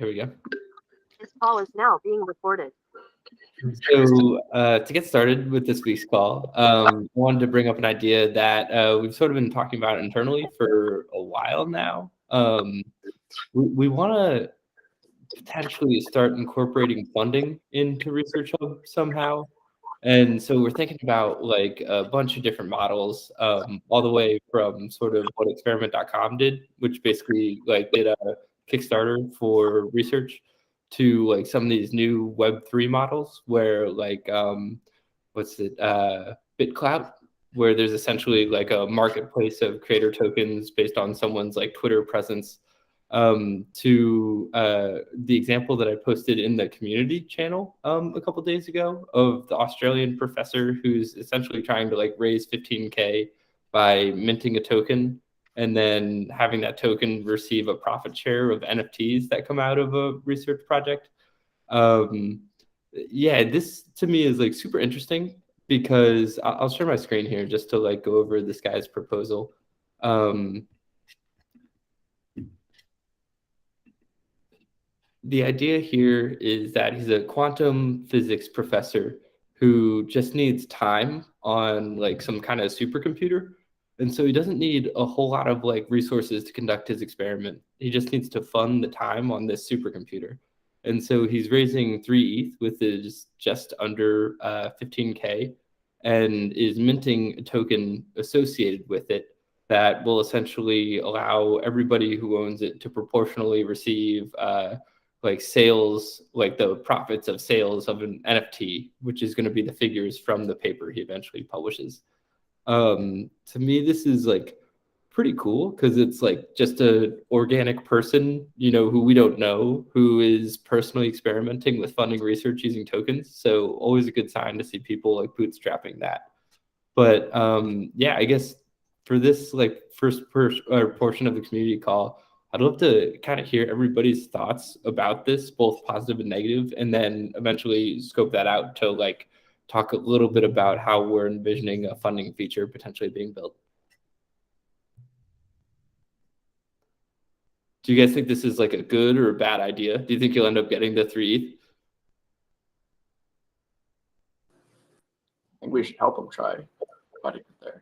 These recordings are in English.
Here we go. This call is now being recorded. So to get started with this week's call, I wanted to bring up an idea that we've sort of been talking about internally for a while now. We want to potentially start incorporating funding into ResearchHub somehow. And so we're thinking about like a bunch of different models, all the way from sort of what experiment.com did, which basically like did a Kickstarter for research, to like some of these new Web3 models where like BitClout, where there's essentially like a marketplace of creator tokens based on someone's like Twitter presence, to the example that I posted in the community channel a couple days ago of the Australian professor who's essentially trying to like raise 15K by minting a token and then having that token receive a profit share of NFTs that come out of a research project. Yeah, this to me is like super interesting because I'll share my screen here just to like go over this guy's proposal. The idea here is that he's a quantum physics professor who just needs time on like some kind of supercomputer. And so he doesn't need a whole lot of like resources to conduct his experiment. He just needs to fund the time on this supercomputer. And so he's raising 3 ETH, which is just under 15K, and is minting a token associated with it that will essentially allow everybody who owns it to proportionally receive like sales, like the profits of sales of an NFT, which is going to be the figures from the paper he eventually publishes. To me, this is like pretty cool because it's like just a organic person, you know, who we don't know, who is personally experimenting with funding research using tokens. So always a good sign to see people like bootstrapping that. But yeah, I guess for this like first portion of the community call, I'd love to kind of hear everybody's thoughts about this, both positive and negative, and then eventually scope that out to like talk a little bit about how we're envisioning a funding feature potentially being built. Do you guys think this is like a good or a bad idea? Do you think you'll end up getting the 3 ETH? I think we should help them try putting it there.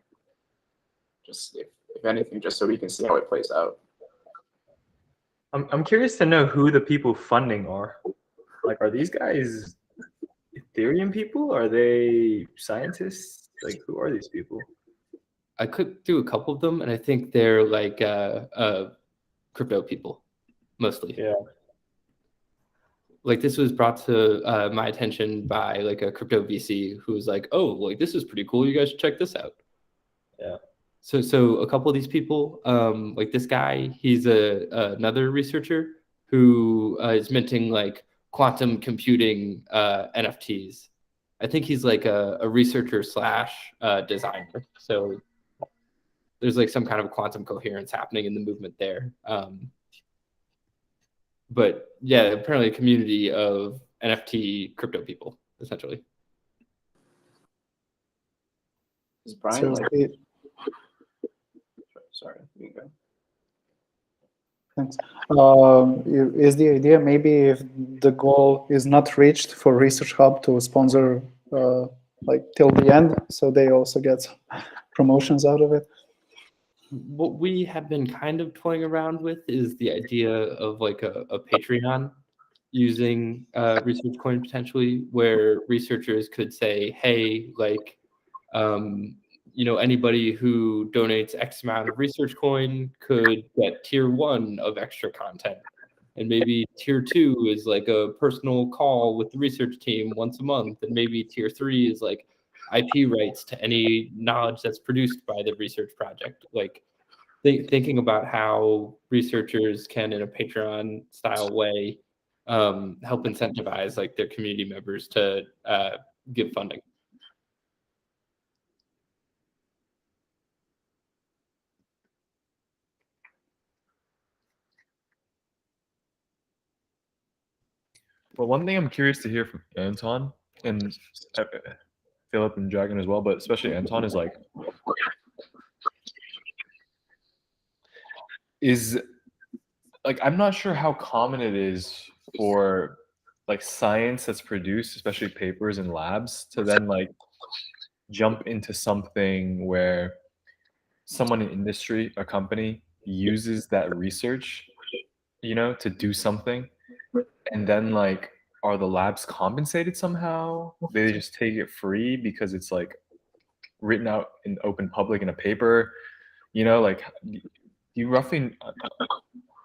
Just if anything, just so we can see how it plays out. I'm curious to know who the people funding are. Like, are these guys Ethereum people? Are they scientists? Like, who are these people? I clicked through a couple of them, and I think they're like crypto people, mostly. Yeah. Like this was brought to my attention by like a crypto VC who was like, "Oh, like this is pretty cool. You guys should check this out." Yeah. So a couple of these people, like this guy, he's another researcher who is minting like quantum computing NFTs. I think he's like a researcher slash designer. So there's like some kind of quantum coherence happening in the movement there. But yeah, apparently a community of NFT crypto people, essentially. Is Brian So like... Sorry, you can go. Thanks. Is the idea maybe if the goal is not reached for ResearchHub to sponsor like till the end, so they also get promotions out of it? What we have been kind of toying around with is the idea of like a Patreon using Research Coin potentially, where researchers could say, hey, like, you know, anybody who donates X amount of Research Coin could get tier 1 of extra content. And maybe tier 2 is like a personal call with the research team once a month. And maybe tier 3 is like IP rights to any knowledge that's produced by the research project. Like thinking about how researchers can, in a Patreon style way, help incentivize like their community members to give funding. Well, one thing I'm curious to hear from Anton and Philip and Dragon as well, but especially Anton, is like, is like I'm not sure how common it is for like science that's produced, especially papers in labs, to then like jump into something where someone in industry, a company, uses that research, to do something, and then like are the labs compensated somehow? They just take it free because it's like written out in open public in a paper, like do you roughly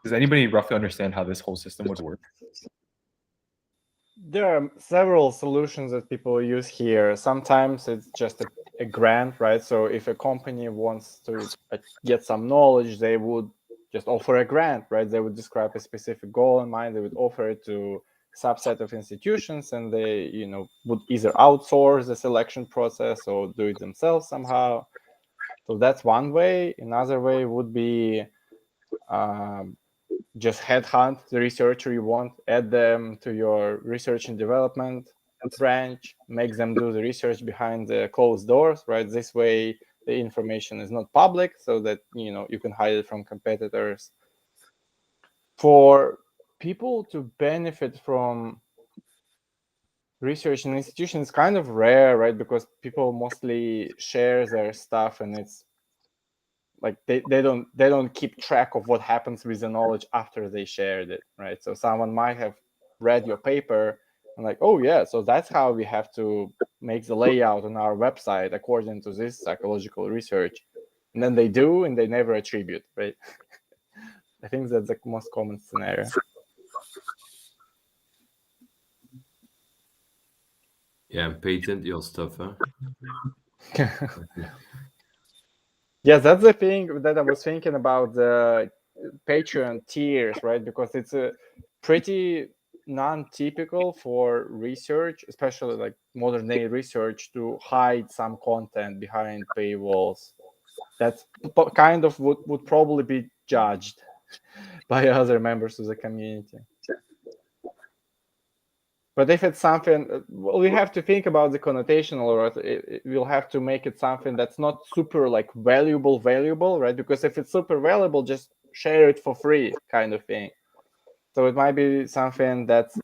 does anybody roughly understand how this whole system would work? There are several solutions that people use here. Sometimes it's just a grant, right? So if a company wants to get some knowledge, they would just offer a grant, right? They would describe a specific goal in mind. They would offer it to a subset of institutions, and they, would either outsource the selection process or do it themselves somehow. So that's one way. Another way would be just headhunt the researcher you want, add them to your research and development branch, make them do the research behind the closed doors, right? This way the information is not public, so that you can hide it from competitors. For people to benefit from research in institutions, kind of rare, right? Because people mostly share their stuff, and it's like they don't keep track of what happens with the knowledge after they shared it, right? So someone might have read your paper and like, oh yeah, so that's how we have to make the layout on our website according to this psychological research, and then they do, and they never attribute, right? I think that's the most common scenario. Yeah, and patent your stuff, huh? Yeah, that's the thing that I was thinking about the Patreon tiers, right? Because it's a pretty non-typical for research, especially like modern day research, to hide some content behind paywalls. That's kind of would probably be judged by other members of the community. But if it's something, well, we have to think about the connotational, right? We'll have to make it something that's not super like valuable, right? Because if it's super valuable, just share it for free, kind of thing. So it might be something that's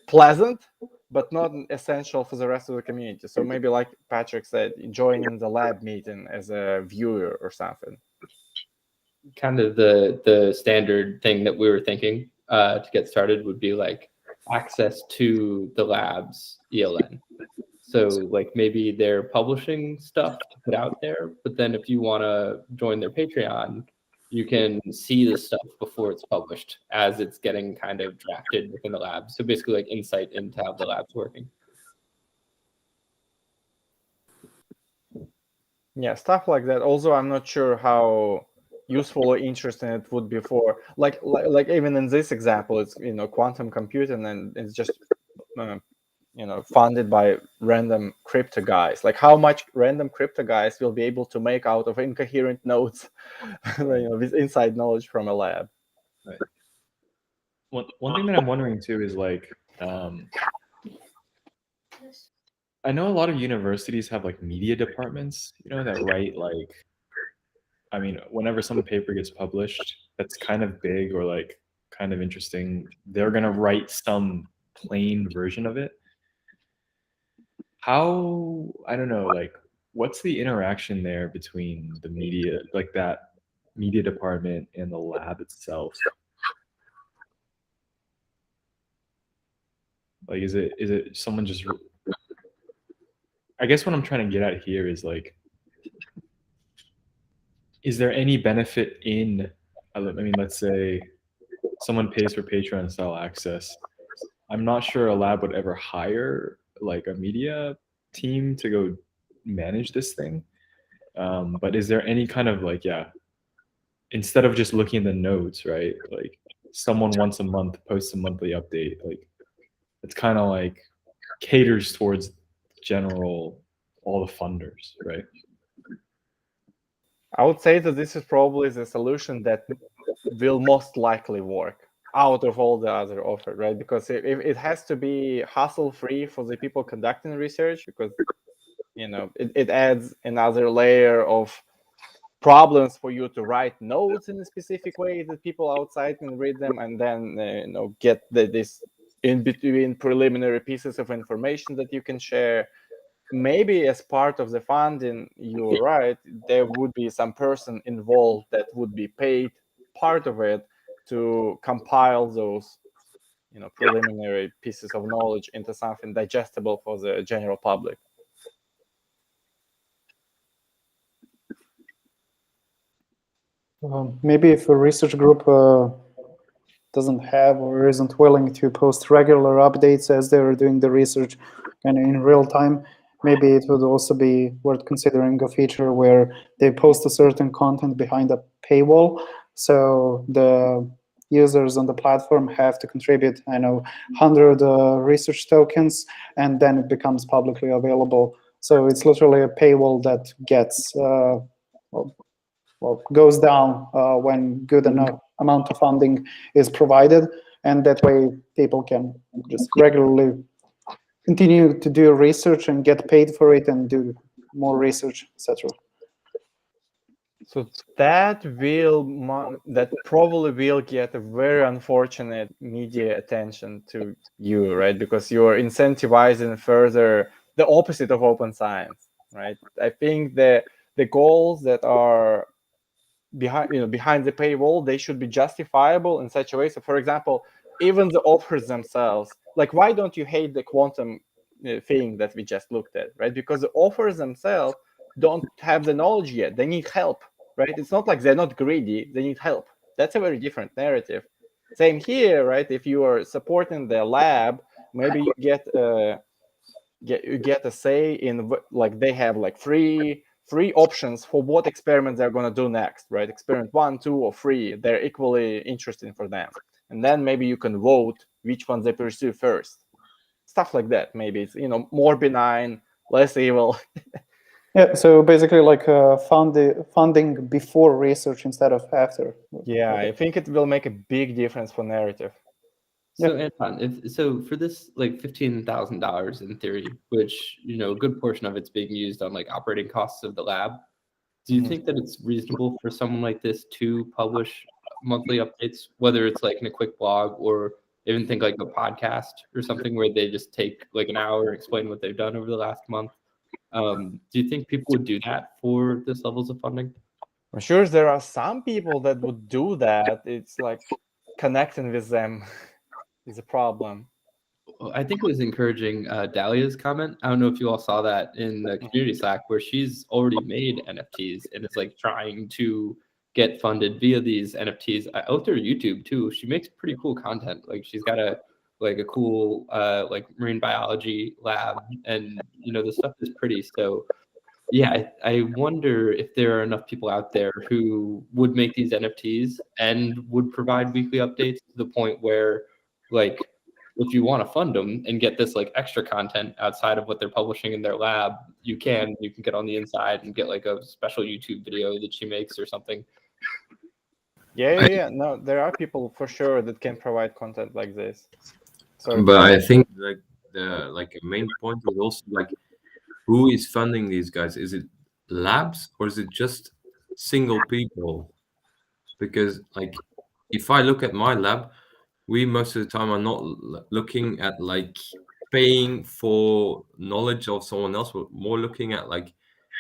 pleasant, but not essential for the rest of the community. So maybe, like Patrick said, joining the lab meeting as a viewer or something. Kind of the standard thing that we were thinking to get started would be like access to the lab's ELN. So like maybe they're publishing stuff to put out there, but then if you want to join their Patreon, you can see the stuff before it's published as it's getting kind of drafted within the lab. So basically like insight into how the lab's working. Yeah, stuff like that. Also, I'm not sure how useful or interesting it would be for like even in this example, it's quantum computing, and it's just funded by random crypto guys. Like how much random crypto guys will be able to make out of incoherent nodes, with inside knowledge from a lab. Right. One thing that I'm wondering too is like, I know a lot of universities have like media departments, that write like, I mean, whenever some paper gets published that's kind of big or like kind of interesting, they're gonna write some plain version of it. How, I don't know, like what's the interaction there between the media, like that media department and the lab itself? Like, is it someone just, I guess what I'm trying to get at here is like, is there any benefit in, I mean, let's say someone pays for Patreon style access. I'm not sure a lab would ever hire like a media team to go manage this thing. But is there any kind of like, yeah, instead of just looking at the notes, right? Like someone once a month posts a monthly update. Like it's kind of like caters towards general, all the funders, right? I would say that this is probably the solution that will most likely work out of all the other offered, right? Because it has to be hassle-free for the people conducting research, because it adds another layer of problems for you to write notes in a specific way that people outside can read them, and then get this in between preliminary pieces of information that you can share. Maybe as part of the funding, you're right, there would be some person involved that would be paid part of it to compile those preliminary pieces of knowledge into something digestible for the general public. Maybe if a research group doesn't have or isn't willing to post regular updates as they're doing the research and in real time, maybe it would also be worth considering a feature where they post a certain content behind a paywall. So the users on the platform have to contribute, 100 research tokens, and then it becomes publicly available. So it's literally a paywall that gets goes down when good enough amount of funding is provided, and that way people can just regularly continue to do research and get paid for it and do more research, etc. So that probably will get a very unfortunate media attention to you, right? Because you're incentivizing further the opposite of open science, right? I think the goals that are behind the paywall, they should be justifiable in such a way. So, for example, even the authors themselves, like, why don't you hate the quantum thing that we just looked at, right? Because the authors themselves don't have the knowledge yet. They need help, right? It's not like they're not greedy. They need help. That's a very different narrative. Same here, right? If you are supporting the lab, maybe you get a say in, like, they have like three options for what experiments they're going to do next, right? Experiment 1, 2, or 3, they're equally interesting for them. And then maybe you can vote which ones they pursue first. Stuff like that. Maybe it's, more benign, less evil. Yeah, so basically like funding before research instead of after. Yeah, I think it will make a big difference for narrative. So Anton, so for this like $15,000 in theory, which a good portion of it's being used on like operating costs of the lab, do you think that it's reasonable for someone like this to publish monthly updates, whether it's like in a quick blog or even think like a podcast or something where they just take like an hour and explain what they've done over the last month? Do you think people would do that for this levels of funding? I'm sure there are some people that would do that. It's like connecting with them is a problem. I think it was encouraging Dahlia's comment. I don't know if you all saw that in the community Slack where she's already made NFTs and is like trying to get funded via these NFTs out there YouTube too. She makes pretty cool content. Like she's got a cool like marine biology lab, and the stuff is pretty. So yeah, I wonder if there are enough people out there who would make these NFTs and would provide weekly updates to the point where, like, if you want to fund them and get this like extra content outside of what they're publishing in their lab, you can get on the inside and get like a special YouTube video that she makes or something. Yeah. No, there are people for sure that can provide content like this. But I think like a main point is also like, who is funding these guys? Is it labs or is it just single people? Because like, if I look at my lab, we most of the time are not looking at like paying for knowledge of someone else. We're more looking at like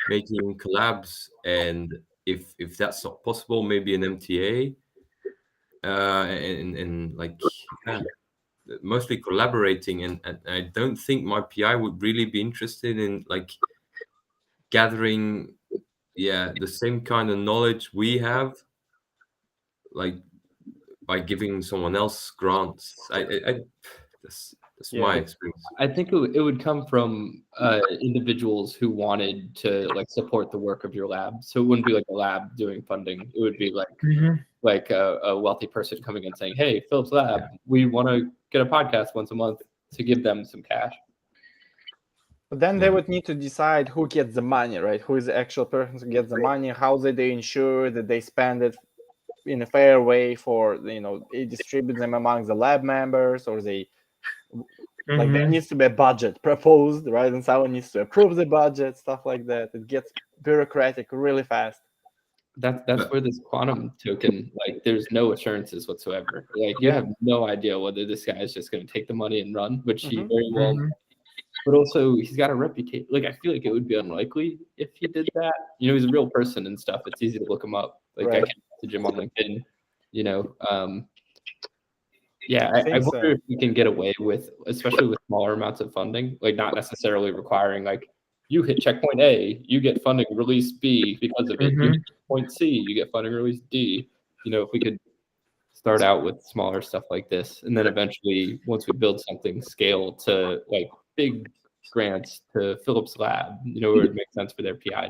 making collabs, and if that's not possible, maybe an MTA, and like mostly collaborating. And I don't think my PI would really be interested in like gathering the same kind of knowledge we have, like by giving someone else grants. That's my experience. I think it would come from individuals who wanted to like support the work of your lab. So it wouldn't be like a lab doing funding. It would be like a wealthy person coming in saying, "Hey, Philip's Lab, we want to get a podcast once a month," to give them some cash. But then they would need to decide who gets the money, right? Who is the actual person who gets the money? How they ensure that they spend it in a fair way for, distribute them among the lab members, or they like there needs to be a budget proposed, right? And someone needs to approve the budget, stuff like that. It gets bureaucratic really fast. That's where this quantum token, like, there's no assurances whatsoever. Like, you have no idea whether this guy is just going to take the money and run, which he very well. But also, he's got a reputation. Like, I feel like it would be unlikely if he did that. You know, he's a real person and stuff. It's easy to look him up. Like, I Right. can message him on LinkedIn. You know, yeah, I I think wonder so. if we can get away with, especially with smaller amounts of funding, like not necessarily requiring like you hit checkpoint A, you get funding release B because of it. You hit checkpoint C, you get funding release D. You know, if we could start out with smaller stuff like this, and then eventually, once we build something, scale to like big grants to Phillips Lab. You know, where it makes sense for their PI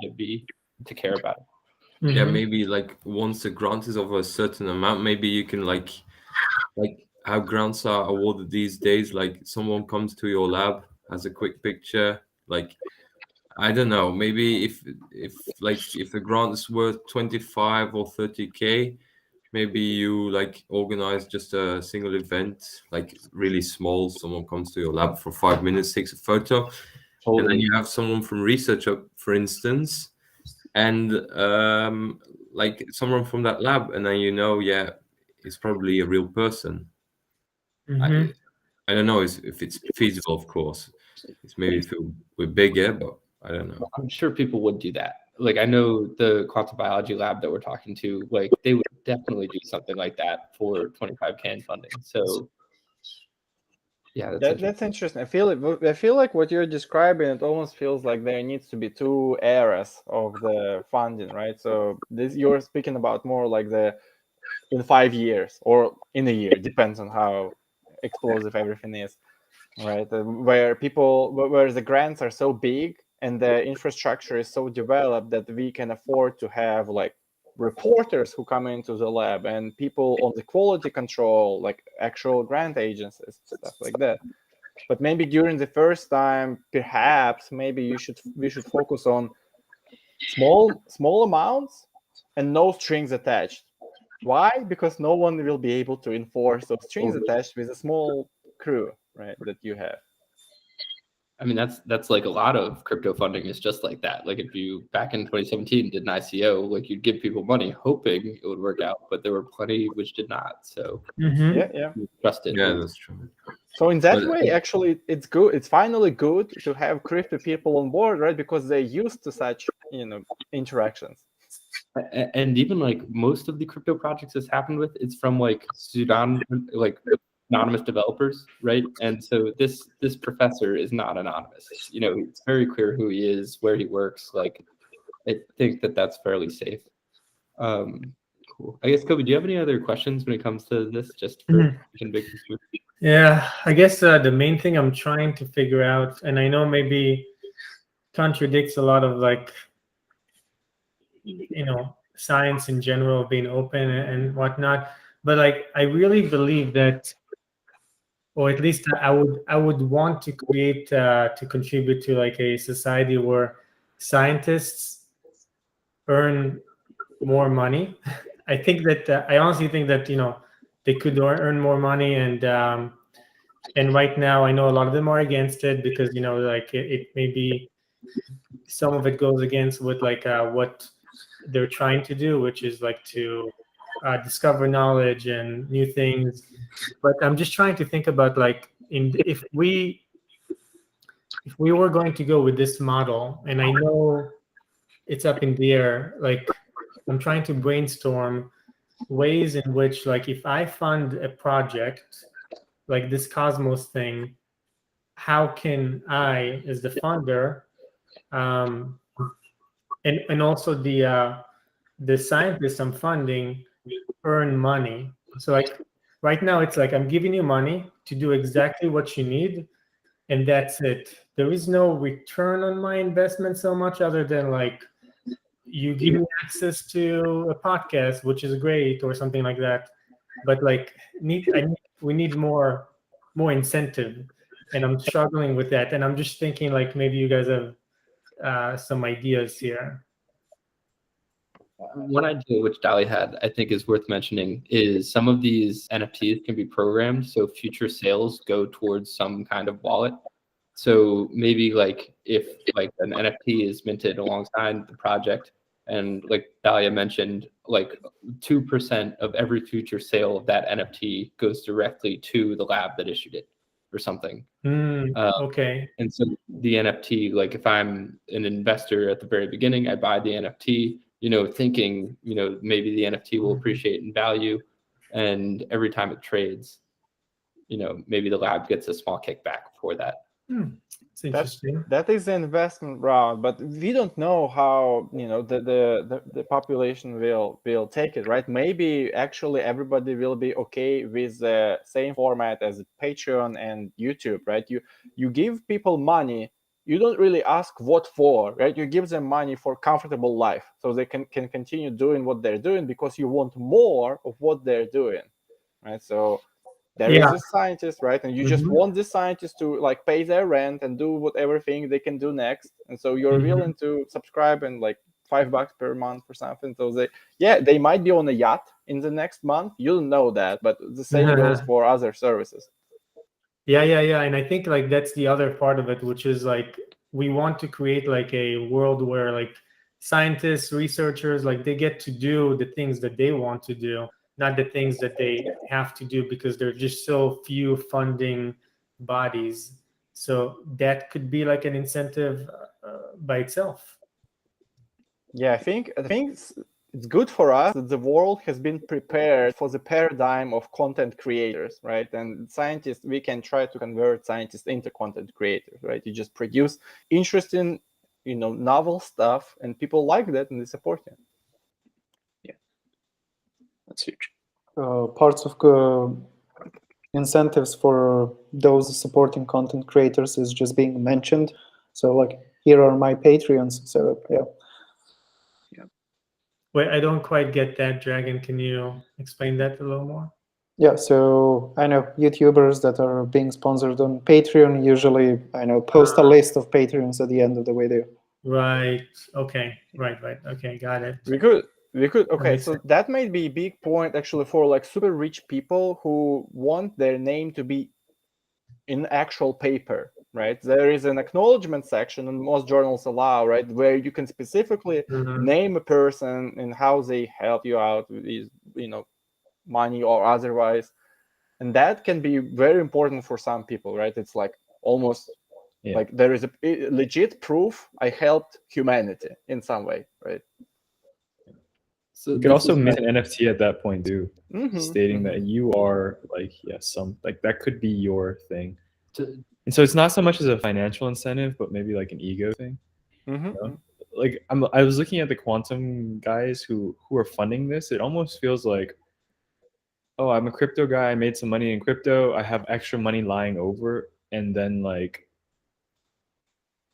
to care about it. Yeah, maybe like once the grant is of a certain amount, maybe you can like how grants are awarded these days. Like someone comes to your lab, has a quick picture. Like I don't know, maybe if the grant is worth 25 or 30K, maybe you like organize just a single event, like really small. Someone comes to your lab for 5 minutes, takes a photo, and then you have someone from ResearchHub, for instance, and like someone from that lab, and then yeah, it's probably a real person. I don't know if it's feasible, of course. It's maybe if we're bigger, but I don't know. I'm sure people would do that. Like I know the quantum biology lab that we're talking to, like they would definitely do something like that for 25K in funding. So yeah, That's interesting. I feel like what you're describing, it almost feels like there needs to be two eras of the funding, right? So this you're speaking about more like in 5 years or in a year, depends on how explosive everything is, right? Where the grants are so big and the infrastructure is so developed that we can afford to have like reporters who come into the lab and people on the quality control, like actual grant agencies, stuff like that. But maybe during the first time, perhaps maybe we should focus on small amounts and no strings attached. Why? Because no one will be able to enforce those strings attached with a small crew, right, that you have. I mean, that's like a lot of crypto funding is just like that. Like if you back in 2017 did an ICO, like you'd give people money hoping it would work out, but there were plenty which did not. So Yeah. trust it. Yeah, that's true. So in that way, actually, it's good. It's finally good to have crypto people on board, right? Because they're used to such, interactions. And even like most of the crypto projects this happened with, it's from like Sudan, like anonymous developers, right? And so this professor is not anonymous. You know, it's very clear who he is, where he works. Like, I think that's fairly safe. Cool. I guess Kobe, do you have any other questions when it comes to this? Just for big picture. Yeah, I guess the main thing I'm trying to figure out, and I know maybe contradicts a lot of like, science in general being open and whatnot, but like I really believe that, or at least I would want to create to contribute to like a society where scientists earn more money. I think that I honestly think that they could earn more money, and right now I know a lot of them are against it because like it maybe some of it goes against with like what they're trying to do, which is like to discover knowledge and new things. But I'm just trying to think about like if we were going to go with this model, and I know it's up in the air, like I'm trying to brainstorm ways in which, like, if I fund a project like this Cosmos thing, how can I, as the funder, and also the scientists I'm funding, earn money? So like right now, it's like I'm giving you money to do exactly what you need, and that's it. There is no return on my investment so much, other than like you give me access to a podcast, which is great, or something like that. But like we need more incentive, and I'm struggling with that. And I'm just thinking like maybe you guys have some ideas here. One idea which Dali had, I think, is worth mentioning is some of these NFTs can be programmed so future sales go towards some kind of wallet. So maybe like if like an NFT is minted alongside the project, And like Dalia mentioned, like 2% of every future sale of that NFT goes directly to the lab that issued it or something. Okay. And so the NFT, like if I'm an investor at the very beginning, I buy the NFT, thinking, maybe the NFT will appreciate in value. And every time it trades, maybe the lab gets a small kickback for that. It's interesting. That is the investment route, but we don't know how the population will take it, right? Maybe actually everybody will be okay with the same format as Patreon and YouTube, right? You give people money, you don't really ask what for, right? You give them money for comfortable life, so they can continue doing what they're doing because you want more of what they're doing, right? So there is a scientist, right? And you just want the scientist to like pay their rent and do whatever thing they can do next. And so you're willing to subscribe and like $5 per month or something. So they might be on a yacht in the next month. You don't know that, but the same goes for other services. Yeah. And I think like that's the other part of it, which is like we want to create like a world where like scientists, researchers, like they get to do the things that they want to do, not the things that they have to do because there are just so few funding bodies. So that could be like an incentive by itself. Yeah, I think it's good for us that the world has been prepared for the paradigm of content creators, right? And scientists, we can try to convert scientists into content creators, right? You just produce interesting, novel stuff, and people like that and they support it. That's huge. Parts of incentives for those supporting content creators is just being mentioned. So like, here are my Patreons. So yeah. Wait, I don't quite get that, Dragon. Can you explain that a little more? Yeah, so I know YouTubers that are being sponsored on Patreon usually, post a list of Patreons at the end of the video. Right. Okay. Right. Okay, got it. We could okay, so that might be a big point actually for like super rich people who want their name to be in actual paper, right? There is an acknowledgement section, and most journals allow, right, where you can specifically name a person and how they help you out with, money or otherwise, and that can be very important for some people, right? It's like almost like there is a legit proof I helped humanity in some way, right? So you could also mint an NFT at that point too, stating that you are like that could be your thing. And so it's not so much as a financial incentive, but maybe like an ego thing. Like I was looking at the quantum guys who are funding this. It almost feels like, oh, I'm a crypto guy. I made some money in crypto. I have extra money lying over, and then like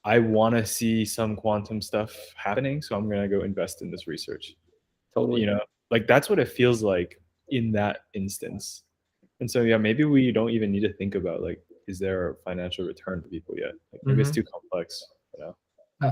I want to see some quantum stuff happening, so I'm gonna go invest in this research. Totally. Like that's what it feels like in that instance. And so yeah, maybe we don't even need to think about like, is there a financial return to people yet? Like maybe it's too complex. I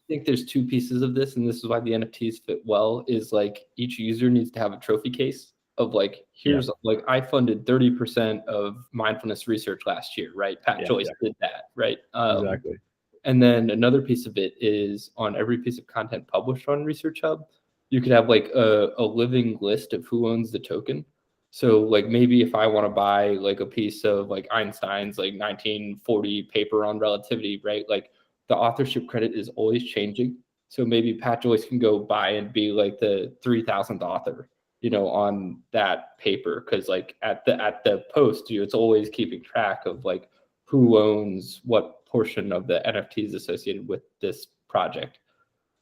think there's two pieces of this, and this is why the NFTs fit well. Is like each user needs to have a trophy case of like, here's like I funded 30% of mindfulness research last year, right? Pat Joyce did that, right? Exactly. And then another piece of it is on every piece of content published on ResearchHub, you could have like a living list of who owns the token. So like maybe if I want to buy like a piece of like Einstein's like 1940 paper on relativity, right? Like the authorship credit is always changing. So maybe Pat Joyce can go buy and be like the 3,000th author, on that paper. Cause like at the post, it's always keeping track of like who owns what portion of the NFTs associated with this project.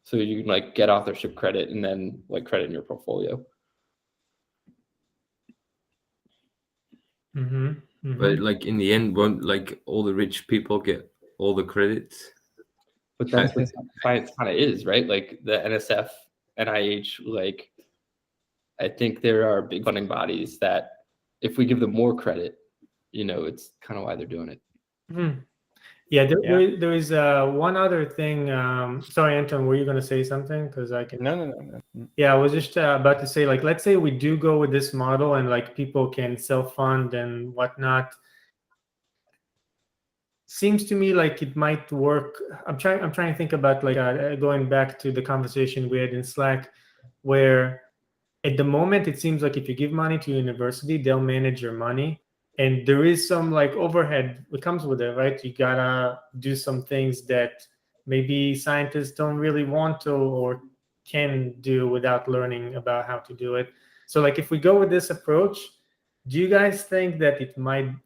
So you can like get authorship credit and then like credit in your portfolio. But like in the end, won't like all the rich people get all the credits? But that's what science kind of is, right? Like the NSF, NIH, like I think there are big funding bodies that if we give them more credit, it's kind of why they're doing it. Yeah, there is one other thing. Sorry, Anton, were you going to say something? Because I can. No. Yeah, I was just about to say, like, let's say we do go with this model and like people can self-fund and whatnot. seems to me like it might work. I'm trying to think about like going back to the conversation we had in Slack, where at the moment it seems like if you give money to a university, they'll manage your money, and there is some like overhead that comes with it, right? You gotta do some things that maybe scientists don't really want to or can do without learning about how to do it. So like if we go with this approach, do you guys think that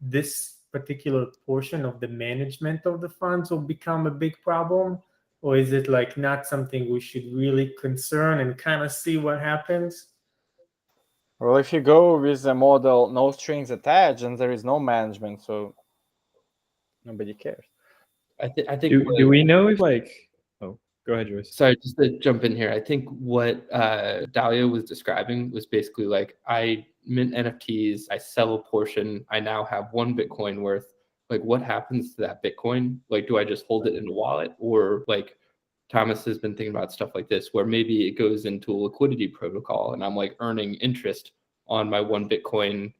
this particular portion of the management of the funds will become a big problem? Or is it like not something we should really concern and kind of see what happens? Well, if you go with the model no strings attached, and there is no management, so nobody cares. I think. Do we know if like? Oh, go ahead, Joyce. Sorry, just to jump in here. I think what Dalia was describing was basically like I mint NFTs, I sell a portion, I now have 1 Bitcoin worth. Like, what happens to that Bitcoin? Like, do I just hold it in a wallet, or like Thomas has been thinking about stuff like this, where maybe it goes into a liquidity protocol, and I'm like earning interest on my 1 Bitcoin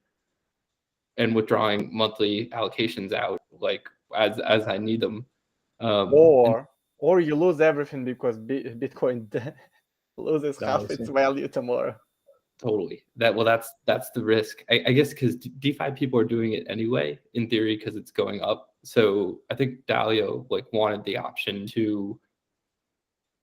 and withdrawing monthly allocations out, like as I need them. Or you lose everything because Bitcoin loses half its value tomorrow. Totally. That's the risk. I guess because DeFi people are doing it anyway, in theory, because it's going up. So I think Dalio like wanted the option to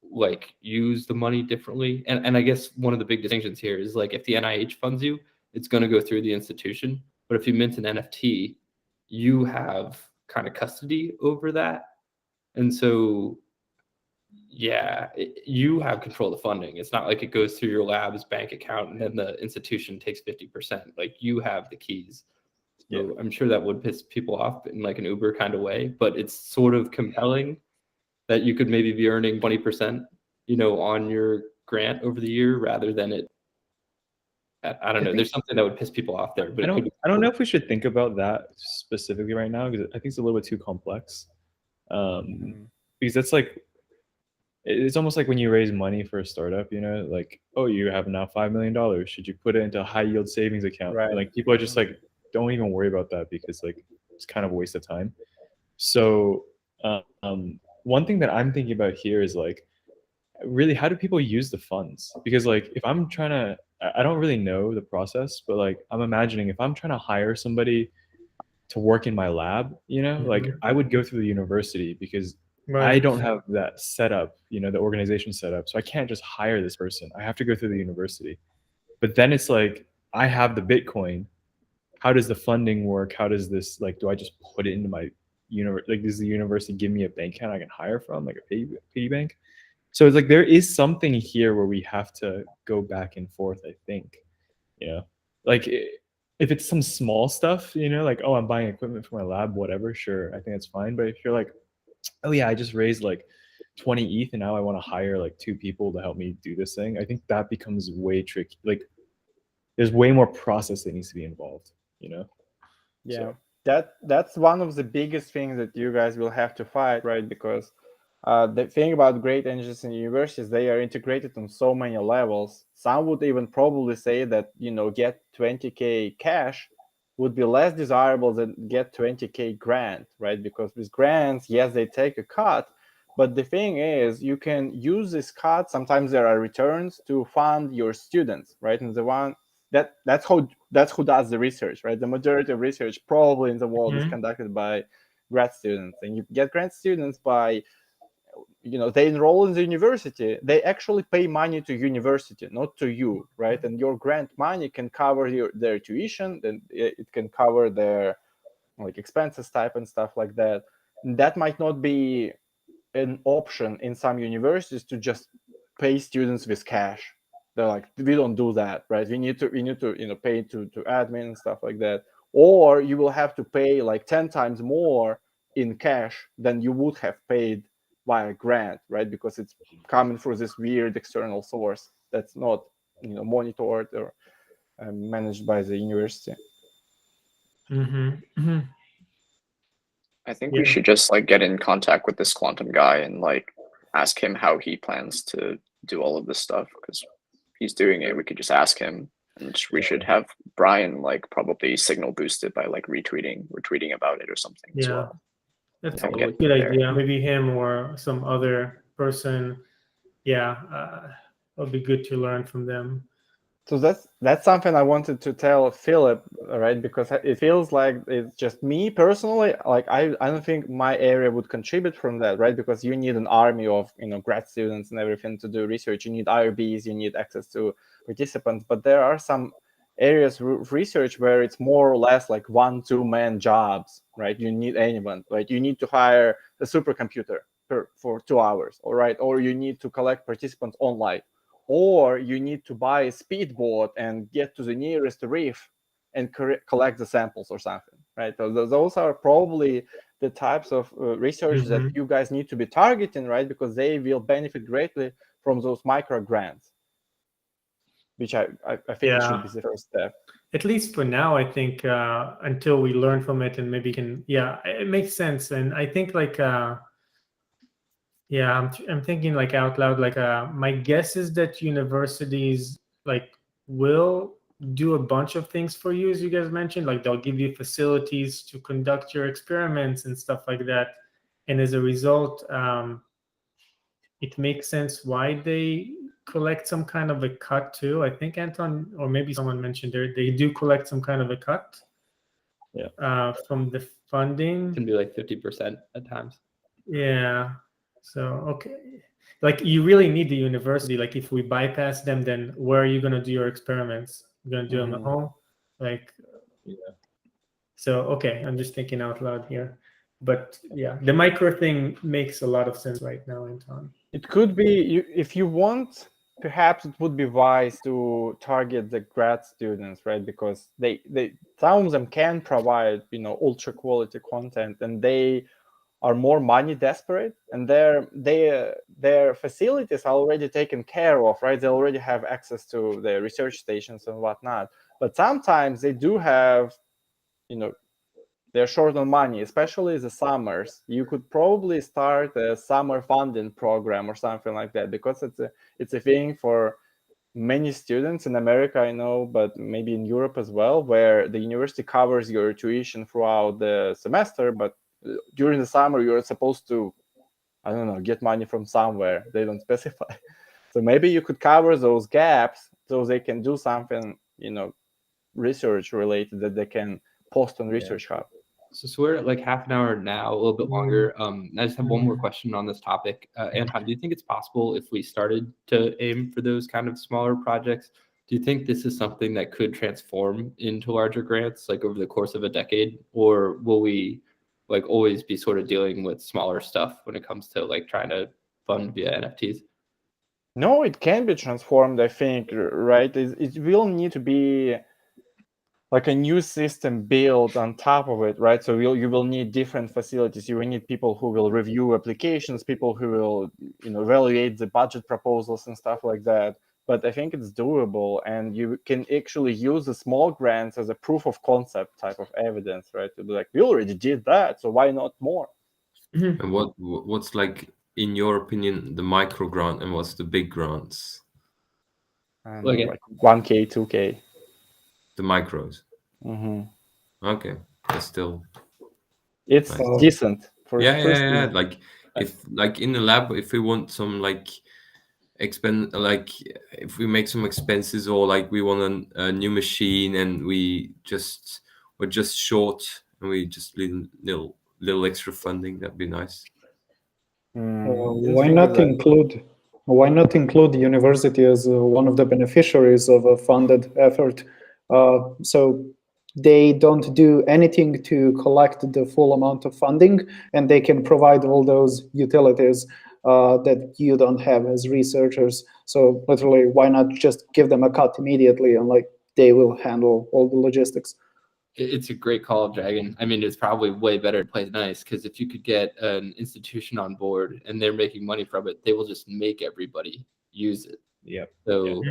like use the money differently. And I guess one of the big distinctions here is like if the NIH funds you, it's going to go through the institution. But if you mint an NFT, you have kind of custody over that. And so yeah, you have control of the funding. It's not like it goes through your lab's bank account and then the institution takes 50%. Like you have the keys. So I'm sure that would piss people off in like an Uber kind of way, but it's sort of compelling that you could maybe be earning 20%, on your grant over the year rather than it. I don't know. There's something that would piss people off there, but I don't know if we should think about that specifically right now because I think it's a little bit too complex. Because that's like, it's almost like when you raise money for a startup, like, oh, you have now $5 million. Should you put it into a high yield savings account? Right. And like people are just like, don't even worry about that because like it's kind of a waste of time. So one thing that I'm thinking about here is like, really, how do people use the funds? Because like if I'm trying to, I don't really know the process, but like I'm imagining if I'm trying to hire somebody to work in my lab, like I would go through the university because I don't have that setup, the organization setup. So I can't just hire this person. I have to go through the university. But then it's like, I have the Bitcoin. How does the funding work? How does this, like, do I just put it into my like, does the university give me a bank account I can hire from, like a piggy bank? So it's like, there is something here where we have to go back and forth, I think, like if it's some small stuff, like, oh, I'm buying equipment for my lab, whatever, sure, I think that's fine. But if you're like, oh yeah, I just raised like 20 ETH and now I want to hire like 2 people to help me do this thing, I think that becomes way tricky. Like there's way more process that needs to be involved, Yeah, that's one of the biggest things that you guys will have to fight, right? Because the thing about great engines in universities, they are integrated on so many levels. Some would even probably say that, get 20K cash would be less desirable than get 20K grant, right? Because with grants, yes, they take a cut, but the thing is, you can use this cut. Sometimes there are returns to fund your students, right? And the one that's who does the research, right? The majority of research probably in the world is conducted by grad students, and you get grad students by, they enroll in the university. They actually pay money to university, not to you, right? And your grant money can cover their tuition, and it can cover their like expenses type and stuff like that. And that might not be an option in some universities to just pay students with cash. They're like, we don't do that, right? We need to pay to admin and stuff like that. Or you will have to pay like 10 times more in cash than you would have paid via grant, right? Because it's coming through this weird external source that's not, monitored or managed by the university. I think we should just like get in contact with this quantum guy and like ask him how he plans to do all of this stuff, because he's doing it. We could just ask him, and we should have Brian like probably signal boost it by like retweeting about it or something as well. That's and a get good there. idea. Maybe him or some other person. Yeah, it'll be good to learn from them. So that's something I wanted to tell Philip, right? Because it feels like it's just me personally. Like I don't think my area would contribute from that, right? Because you need an army of grad students and everything to do research. You need IRBs, you need access to participants. But there are some areas of research where it's more or less like 1-2 man jobs, right? You need anyone, right? You need to hire a supercomputer for 2 hours, all right? Or you need to collect participants online. Or you need to buy a speedboat and get to the nearest reef and collect the samples or something, right? So those are probably the types of research that you guys need to be targeting, right? Because they will benefit greatly from those micro grants, which I think should be the first step. At least for now, I think until we learn from it and maybe can, it makes sense. And I think like, I'm thinking like out loud, like my guess is that universities like will do a bunch of things for you, as you guys mentioned, like they'll give you facilities to conduct your experiments and stuff like that. And as a result, it makes sense why they collect some kind of a cut too. I think Anton, or maybe someone mentioned they do collect some kind of a cut from the funding. It can be like 50% at times. Yeah. So, okay. Like you really need the university. Like if we bypass them, then where are you going to do your experiments? You're going to do them at home? Like, so, okay. I'm just thinking out loud here. But yeah, the micro thing makes a lot of sense right now, Anton. It could be, if you want, perhaps it would be wise to target the grad students, right? Because they some of them can provide, ultra quality content, and they are more money desperate, and their facilities are already taken care of, right? They already have access to the research stations and whatnot. But sometimes they do have, they're short on money, especially the summers. You could probably start a summer funding program or something like that, because it's a thing for many students in America, I know, but maybe in Europe as well, where the university covers your tuition throughout the semester, but during the summer you're supposed to, I don't know, get money from somewhere. They don't specify. So maybe you could cover those gaps so they can do something, research related that they can post on ResearchHub. So we're at like half an hour now, a little bit longer. I just have one more question on this topic. Anton, do you think it's possible if we started to aim for those kind of smaller projects? Do you think this is something that could transform into larger grants like over the course of a decade? Or will we like always be sort of dealing with smaller stuff when it comes to like trying to fund via NFTs? No, it can be transformed, I think, right? It will need to be like a new system built on top of it, right? So you will need different facilities. You will need people who will review applications, people who will, evaluate the budget proposals and stuff like that. But I think it's doable, and you can actually use the small grants as a proof of concept type of evidence, right? To be like, we already did that, so why not more? And what's like, in your opinion, the micro grant, and what's the big grants? Like 1K, 2K. The micros. Okay, that's still. It's nice. decent for yeah. Like if like in the lab, if we want some like if we make some expenses, or like we want a new machine and we're just short and we just need little extra funding, that'd be nice. Why not include the university as one of the beneficiaries of a funded effort? So they don't do anything to collect the full amount of funding, and they can provide all those utilities that you don't have as researchers. So literally, why not just give them a cut immediately, and like they will handle all the logistics? It's a great call, Dragon. I mean, it's probably way better to play nice, because if you could get an institution on board and they're making money from it, they will just make everybody use it. Yep. So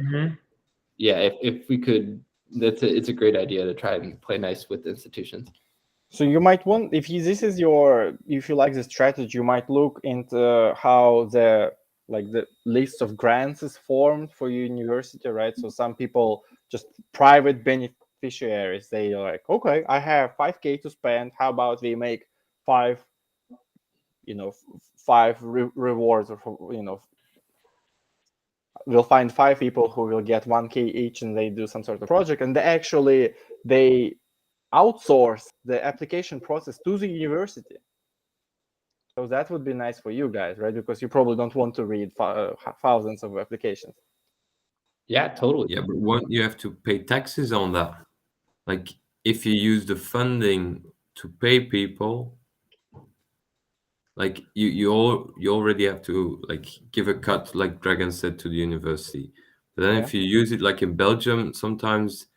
if we could, it's a great idea to try and play nice with institutions. So you might want, if you like the strategy, you might look into how the list of grants is formed for your university, right? So some people, just private beneficiaries, they are like, okay, I have 5K to spend. How about we make 5 5 rewards, or we'll find 5 people who will get 1K each, and they do some sort of project, and they outsource the application process to the university. So that would be nice for you guys, right? Because you probably don't want to read thousands of applications. Yeah, totally. Yeah, but won't you have to pay taxes on that? Like, if you use the funding to pay people, like you already have to like give a cut, like Dragon said, to the university. But then if you use it like in Belgium, sometimes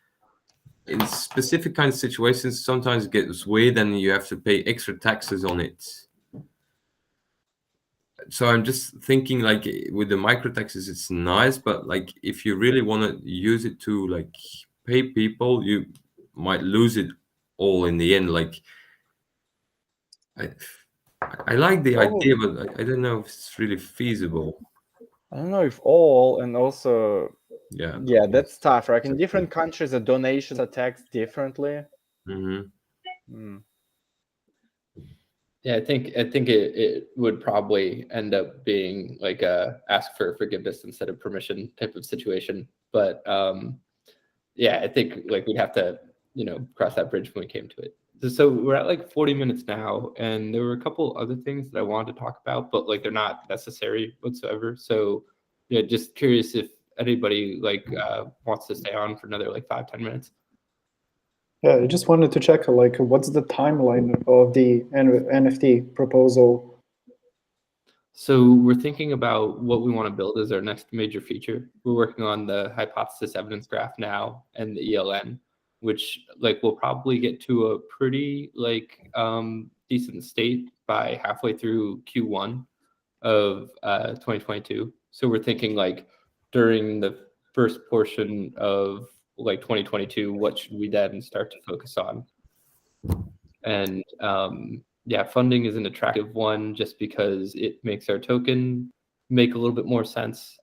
in specific kind of situations, sometimes it gets weird and you have to pay extra taxes on it. So I'm just thinking, like, with the micro taxes, it's nice, but like if you really want to use it to like pay people, you might lose it all in the end. Like, I like the idea, but I don't know if it's really feasible. I don't know if all, and also, yeah, that's tough, right? In different countries, the donations are taxed differently. Yeah, I think it would probably end up being like a ask for forgiveness instead of permission type of situation. But yeah, I think like we'd have to cross that bridge when we came to it. So we're at like 40 minutes now, and there were a couple other things that I wanted to talk about, but like they're not necessary whatsoever. So yeah, just curious if anybody like wants to stay on for another like 5-10 minutes. Yeah, I just wanted to check, like, what's the timeline of the NFT proposal? So we're thinking about what we want to build as our next major feature. We're working on the hypothesis evidence graph now and the ELN, which like will probably get to a pretty like decent state by halfway through Q1 of 2022. So we're thinking like during the first portion of like 2022, what should we then start to focus on? And yeah, funding is an attractive one just because it makes our token make a little bit more sense.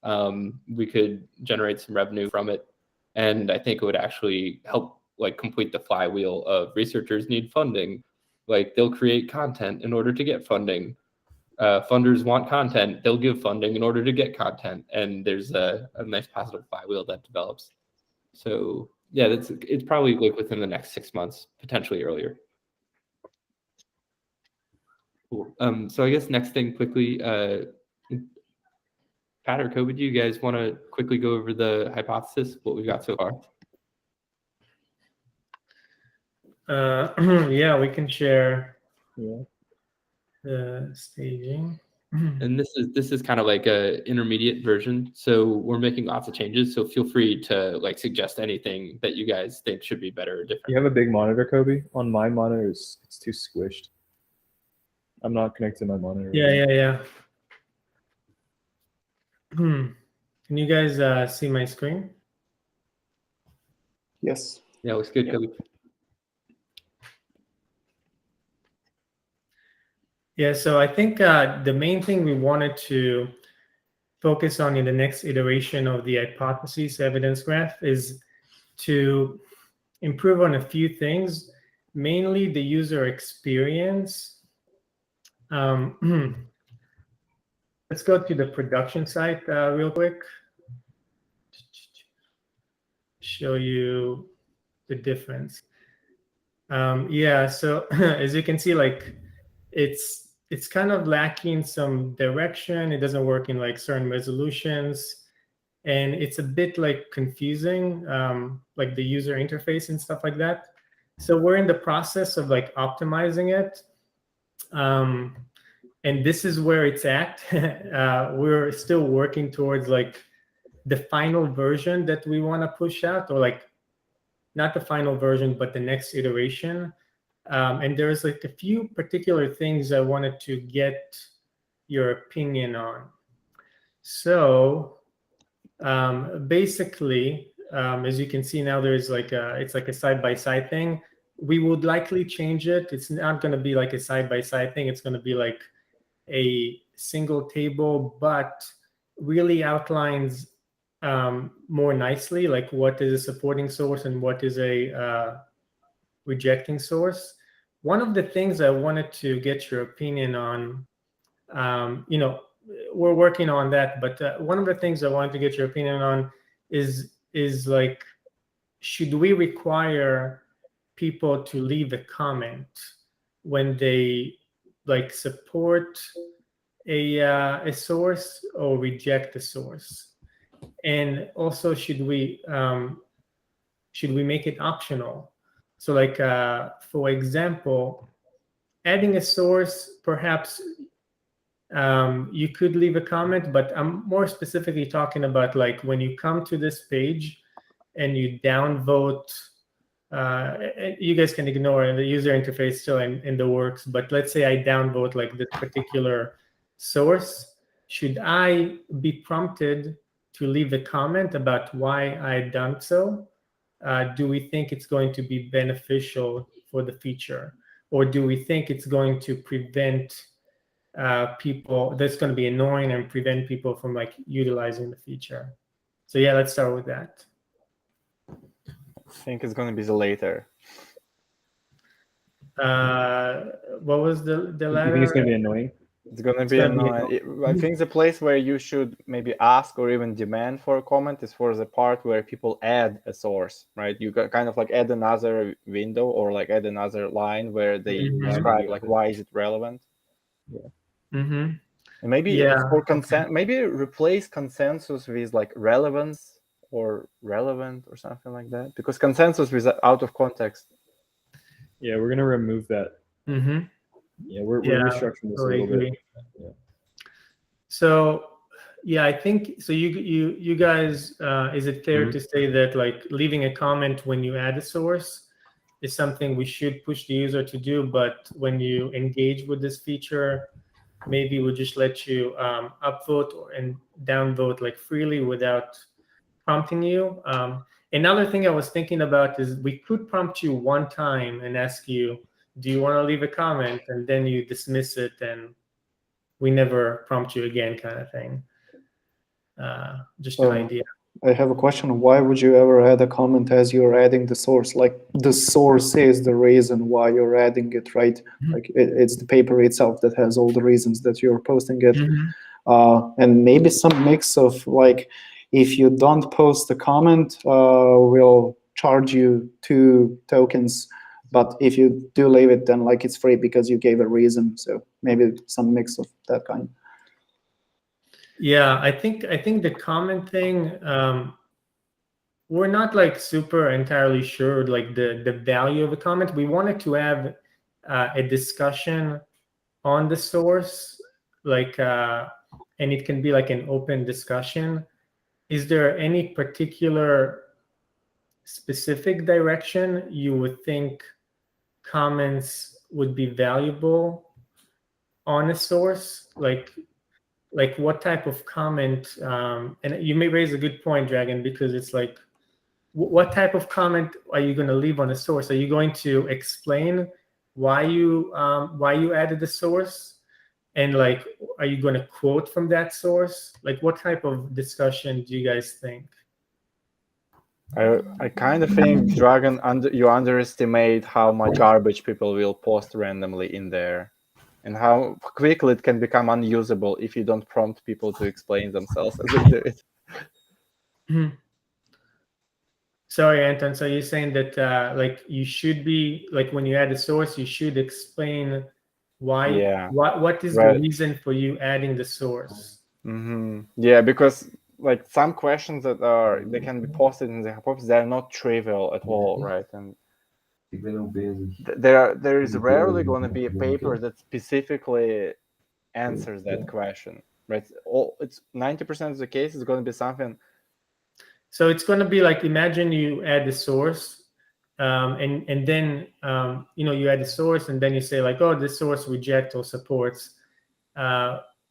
We could generate some revenue from it, and I think it would actually help like complete the flywheel of researchers need funding. Like they'll create content in order to get funding. Funders want content, they'll give funding in order to get content, and there's a nice positive flywheel that develops. So yeah, it's probably like within the next 6 months, potentially earlier. Cool. So I guess next thing quickly, Pat or Kobe, do you guys want to quickly go over the hypothesis, what we've got so far? Yeah, we can share the staging. And this is kind of like a intermediate version. So we're making lots of changes. So feel free to like suggest anything that you guys think should be better or different. You have a big monitor, Kobe? On my monitor, it's too squished. I'm not connected to my monitor. Yeah. Can you guys see my screen? Yes. Yeah, looks good, Kobe. Yeah, so I think the main thing we wanted to focus on in the next iteration of the hypothesis evidence graph is to improve on a few things, mainly the user experience. Let's go to the production site real quick. Show you the difference. Yeah, so as you can see, like it's kind of lacking some direction. It doesn't work in like certain resolutions, and it's a bit like confusing, like the user interface and stuff like that. So we're in the process of like optimizing it. And this is where it's at. We're still working towards like the final version that we want to push out, or like not the final version, but the next iteration. And there's like a few particular things I wanted to get your opinion on. So basically, as you can see now, there's like it's like a side-by-side thing. We would likely change it. It's not going to be like a side-by-side thing. It's going to be like a single table, but really outlines more nicely like what is a supporting source and what is a rejecting source. One of the things I wanted to get your opinion on You know, we're working on that. But one of the things I wanted to get your opinion on is like, should we require people to leave a comment when they like support a source or reject a source? And also, should we make it optional? So like, for example, adding a source, perhaps you could leave a comment, but I'm more specifically talking about like when you come to this page and you downvote, you guys can ignore the user interface still in the works, but let's say I downvote like this particular source. Should I be prompted to leave a comment about why I done so? Do we think it's going to be beneficial for the feature? Or do we think it's going to prevent people, that's going to be annoying and prevent people from like utilizing the feature? So yeah, let's start with that. I think it's going to be the later. What was the latter? You think it's going to be annoying? It's going to be annoying. I think the place where you should maybe ask or even demand for a comment is for the part where people add a source, right? You kind of like add another window or like add another line where they describe like why is it relevant. Yeah. And maybe for consent, maybe replace consensus with like relevance or relevant or something like that, because consensus is out of context. Yeah, we're gonna remove that. Yeah, we're restructuring this a little bit. Yeah. So yeah, I think so. You guys, is it fair to say that like leaving a comment when you add a source is something we should push the user to do, but when you engage with this feature, maybe we'll just let you upvote and downvote like freely without prompting you? Another thing I was thinking about is we could prompt you one time and ask you, do you want to leave a comment? And then you dismiss it and we never prompt you again, kind of thing. Just an idea. I have a question. Why would you ever add a comment as you're adding the source? Like the source is the reason why you're adding it, right? Like it's the paper itself that has all the reasons that you're posting it. And maybe some mix of like, if you don't post a comment, we'll charge you 2 tokens. But if you do leave it, then like it's free because you gave a reason. So maybe some mix of that kind. Yeah, I think the comment thing, we're not like super entirely sure like the value of a comment. We wanted to have a discussion on the source, like, and it can be like an open discussion. Is there any particular specific direction you would think comments would be valuable on a source? Like what type of comment, and you may raise a good point, Dragon, because it's like, what type of comment are you going to leave on a source? Are you going to explain why you added the source? And like, are you going to quote from that source? Like what type of discussion do you guys think? I kind of think, Dragon, you underestimate how much garbage people will post randomly in there. And how quickly it can become unusable if you don't prompt people to explain themselves as they do it. Sorry, Anton. So you're saying that like you should be, like when you add a source, you should explain why. Yeah. What is the reason for you adding the source? Yeah, because like some questions that they can be posted in the hypothesis, they're not trivial at all, right? And there is rarely going to be a paper that specifically answers that question, right? It's 90% of the case is going to be something. So it's going to be like, imagine you add the source, and then you add the source, and then you say like, oh, this source rejects or supports.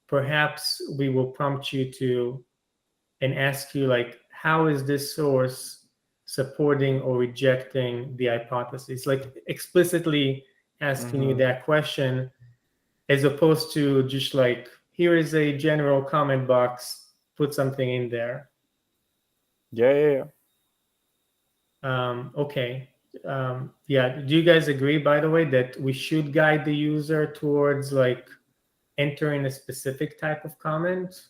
Perhaps we will prompt you to and ask you like, how is this source supporting or rejecting the hypothesis? Like explicitly asking you that question, as opposed to just like, here is a general comment box, put something in there. Yeah. Okay. Yeah. Do you guys agree, by the way, that we should guide the user towards like entering a specific type of comment,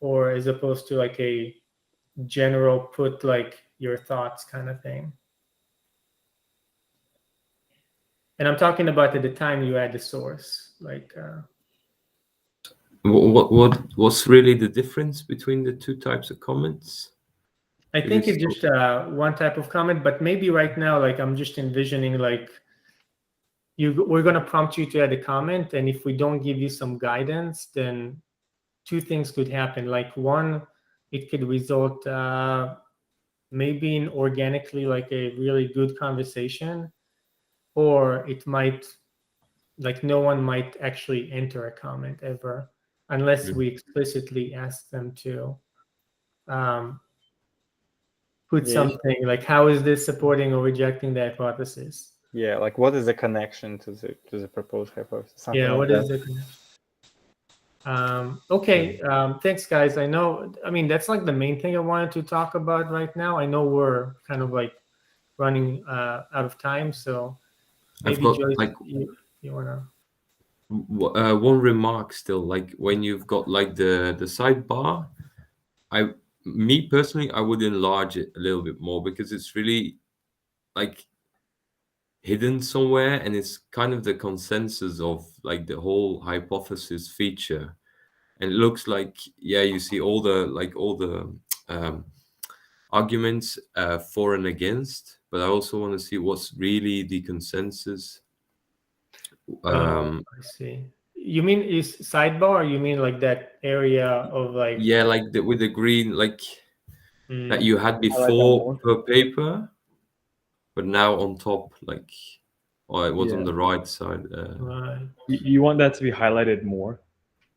or as opposed to like a general put like your thoughts kind of thing? And I'm talking about at the time you add the source, like. What's really the difference between the two types of comments? I think it's just one type of comment, but maybe right now, like I'm just envisioning like we're going to prompt you to add a comment, and if we don't give you some guidance, then two things could happen. Like one, it could result maybe in organically like a really good conversation, or it might, like no one might actually enter a comment ever unless we explicitly ask them to put something like, how is this supporting or rejecting the hypothesis? Yeah, like what is the connection to the proposed hypothesis? Something Yeah, like what that. is the connection? Okay, thanks guys. I mean, that's like the main thing I wanted to talk about right now. I know we're kind of like running out of time, so maybe Joyce, like you wanna. one remark still, like when you've got like the sidebar, me personally, I would enlarge it a little bit more because it's really like hidden somewhere, and it's kind of the consensus of like the whole hypothesis feature. And it looks like, yeah, you see all the arguments for and against, but I also want to see what's really the consensus. I see. You mean is sidebar, or you mean like that area of like? Yeah, like with the green, like that you had before per paper, but now on top, like, or it was on the right side. Right. You want that to be highlighted more?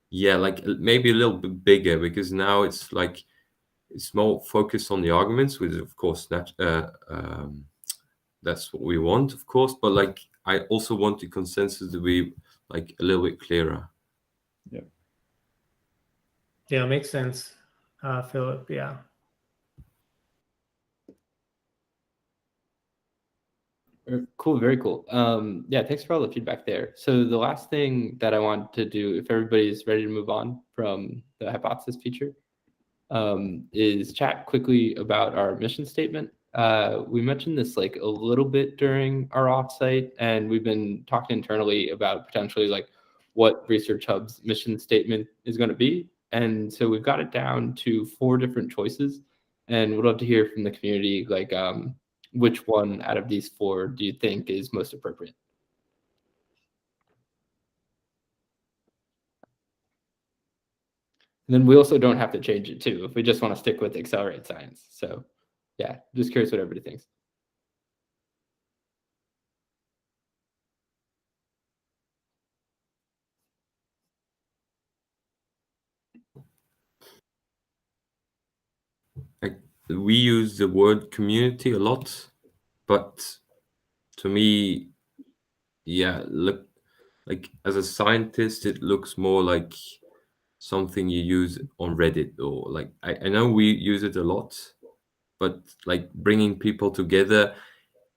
Yeah, like maybe a little bit bigger, because now it's like it's more focused on the arguments, which of course that's what we want, of course. But like I also want the consensus to be like a little bit clearer. Yeah. Yeah, makes sense, Philip. Yeah. Cool, very cool. Yeah, thanks for all the feedback there. So the last thing that I want to do, if everybody's ready to move on from the hypothesis feature, is chat quickly about our mission statement. We mentioned this like a little bit during our offsite, and we've been talking internally about potentially like what ResearchHub's mission statement is going to be. And so we've got it down to 4 different choices, and we'd love to hear from the community, like which one out of these 4 do you think is most appropriate? And then we also don't have to change it too if we just want to stick with accelerate science. So yeah, just curious what everybody thinks. We use the word community a lot, but to me, yeah, look, like as a scientist, it looks more like something you use on Reddit, or like I know we use it a lot, but like bringing people together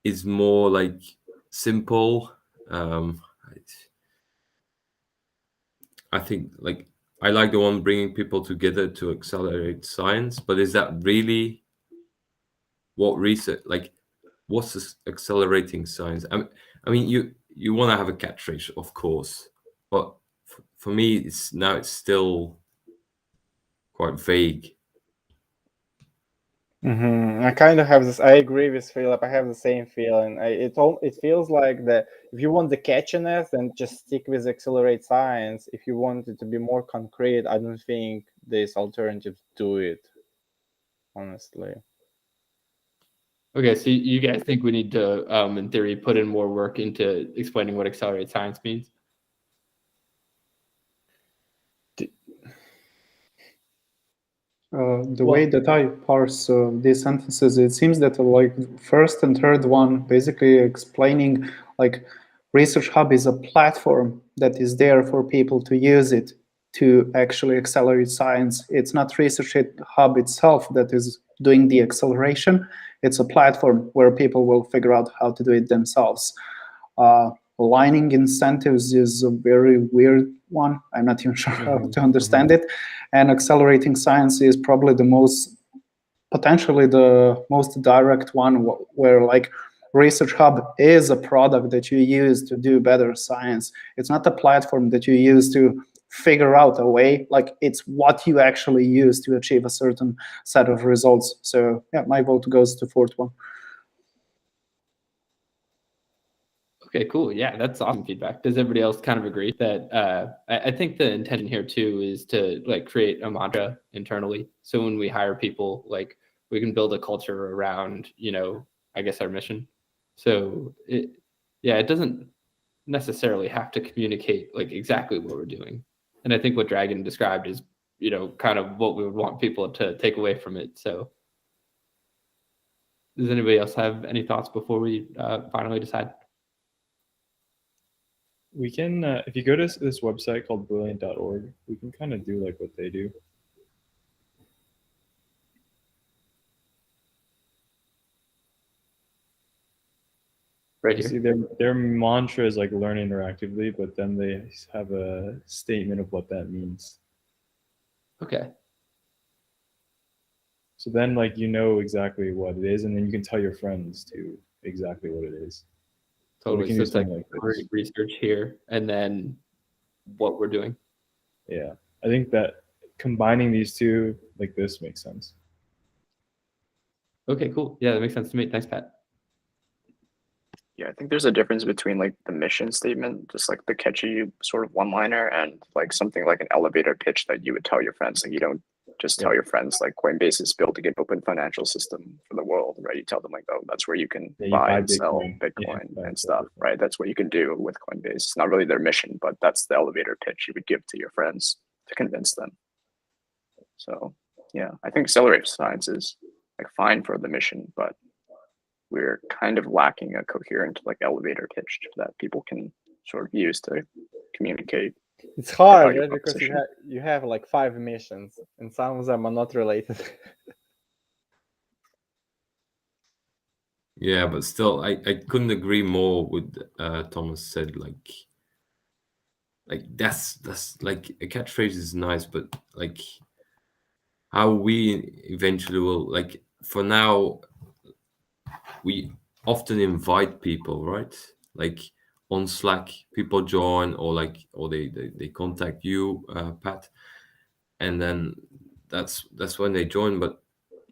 is more like simple. I think like I like the one bringing people together to accelerate science, but is that really what research, like what's this accelerating science? I mean you want to have a catchphrase, of course, but for me it's still quite vague. I kind of have this. I agree with Philip. I have the same feeling. It feels like that if you want the catchiness, then just stick with accelerate science. If you want it to be more concrete, I don't think there's alternatives to it, honestly. Okay, so you guys think we need to, in theory, put in more work into explaining what accelerate science means? The way that I parse these sentences, it seems that like first and third one basically explaining like ResearchHub is a platform that is there for people to use it to actually accelerate science. It's not ResearchHub itself that is doing the acceleration. It's a platform where people will figure out how to do it themselves. aligning incentives is a very weird one. I'm not even sure how to understand it. And accelerating science is probably potentially the most direct one, where like ResearchHub is a product that you use to do better science. It's not a platform that you use to figure out a way, like it's what you actually use to achieve a certain set of results. So yeah, my vote goes to fourth one. Okay, cool. Yeah, that's awesome feedback. Does everybody else kind of agree that I think the intention here too is to like create a mantra internally. So when we hire people, like we can build a culture around, I guess our mission. So it doesn't necessarily have to communicate like exactly what we're doing. And I think what Dragon described is, kind of what we would want people to take away from it. So does anybody else have any thoughts before we finally decide? We can, if you go to this website called brilliant.org, we can kind of do like what they do. Right You here. see, their mantra is like learn interactively, but then they have a statement of what that means. Okay. So then, like, you know exactly what it is, and then you can tell your friends too exactly what it is. Totally. So So it's like this. research here, and then what we're doing. Yeah, I think that combining these two like this makes sense. Okay, cool. Yeah, that makes sense to me. Thanks, Pat. Yeah, I think there's a difference between like the mission statement, just like the catchy sort of one-liner, and like something like an elevator pitch that you would tell your friends. Like you don't just tell your friends like Coinbase is building an open financial system for the world, right? You tell them like, oh, that's where you can buy and sell Bitcoin and stuff, right? That's what you can do with Coinbase. It's not really their mission, but that's the elevator pitch you would give to your friends to convince them. So yeah, I think accelerated science is like fine for the mission, but we're kind of lacking a coherent like elevator pitch that people can sort of use to communicate. It's hard, right? Because you have like 5 missions, and some of them are not related. Yeah, but still, I couldn't agree more with Thomas said. Like that's like a catchphrase is nice, but like how we eventually will, like, for now we often invite people, right? Like on Slack, people join, or they contact you, Pat, and then that's when they join. But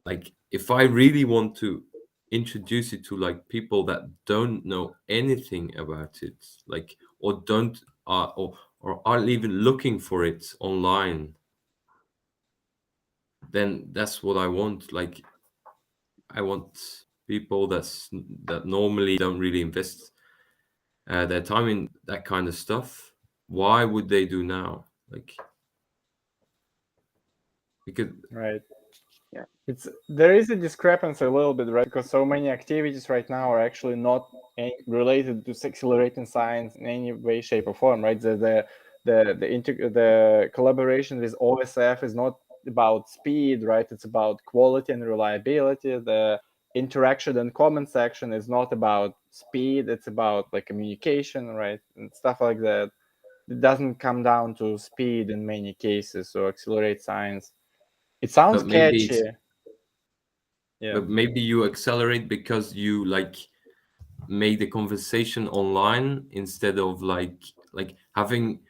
like if I really want to introduce it to like people that don't know anything about it, like or don't or aren't even looking for it online, then that's what I want. Like I want people that normally don't really invest their time in that kind of stuff. Why would they do now? Like, because right. Yeah, there is a discrepancy a little bit, right? Because so many activities right now are actually not related to accelerating science in any way, shape, or form, right? The collaboration with OSF is not about speed, right? It's about quality and reliability. The interaction and comment section is not about speed. It's about like communication, right? And stuff like that. It doesn't come down to speed in many cases. So accelerate science. It sounds catchy. Yeah. But maybe you accelerate because you like made the conversation online instead of like having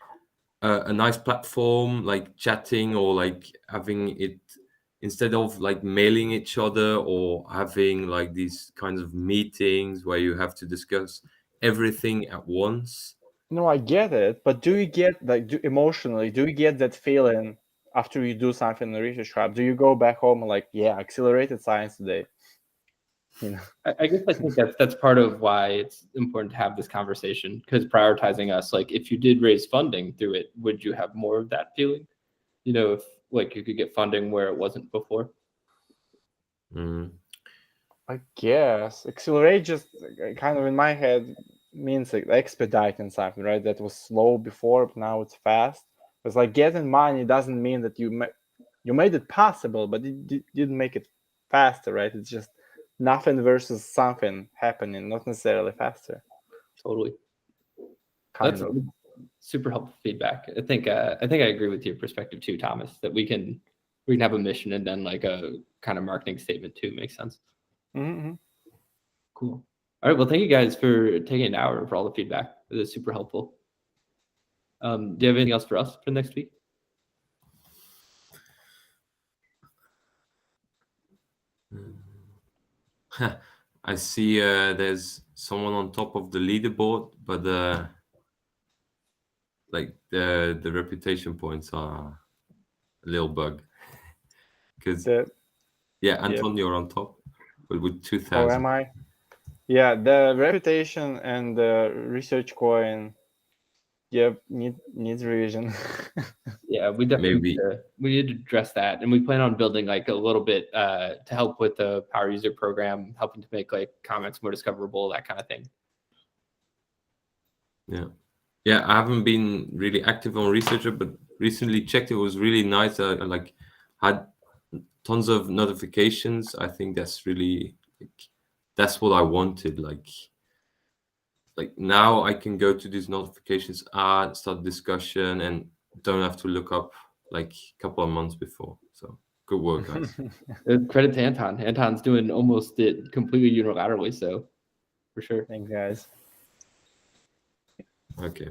a nice platform, like chatting, or like having it instead of like mailing each other, or having like these kinds of meetings where you have to discuss everything at once. No, I get it, but do you get emotionally? Do you get that feeling after you do something in the ResearchHub? Do you go back home and like, yeah, accelerated science today? I guess I think that's part of why it's important to have this conversation, because prioritizing us, like if you did raise funding through it, would you have more of that feeling? If like you could get funding where it wasn't before. I guess accelerate just kind of in my head means like expediting something, right? That was slow before, but now it's fast. It's like getting money doesn't mean that you made it possible, but it didn't make it faster, right? It's just nothing versus something happening, not necessarily faster. Totally. That's of. super helpful feedback. I think I agree with your perspective too, Thomas, that we can have a mission and then like a kind of marketing statement too. Makes sense. Mm-hmm. Cool. All right. Well, thank you guys for taking an hour for all the feedback. It was super helpful. Do you have anything else for us for next week? I see there's someone on top of the leaderboard, but like the reputation points are a little bug. Because Anton, you're on top, but with 2,000. Oh, am I? Yeah, the reputation and the research coin. Yep, needs revision. Yeah, we definitely need to address that, and we plan on building like a little bit to help with the power user program, helping to make like comments more discoverable, that kind of thing. Yeah, I haven't been really active on ResearchHub, but recently checked. It was really nice. I like had tons of notifications. I think that's really that's what I wanted. Like now I can go to these notifications, start discussion, and don't have to look up like a couple of months before. So good work, guys. Credit to Anton. Anton's doing almost it completely unilaterally, so for sure. Thanks, guys. Okay.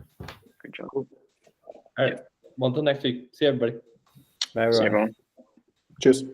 Good job. Cool. All right. Well, until next week. See you, everybody. Bye, See you, everyone. everyone. Cheers.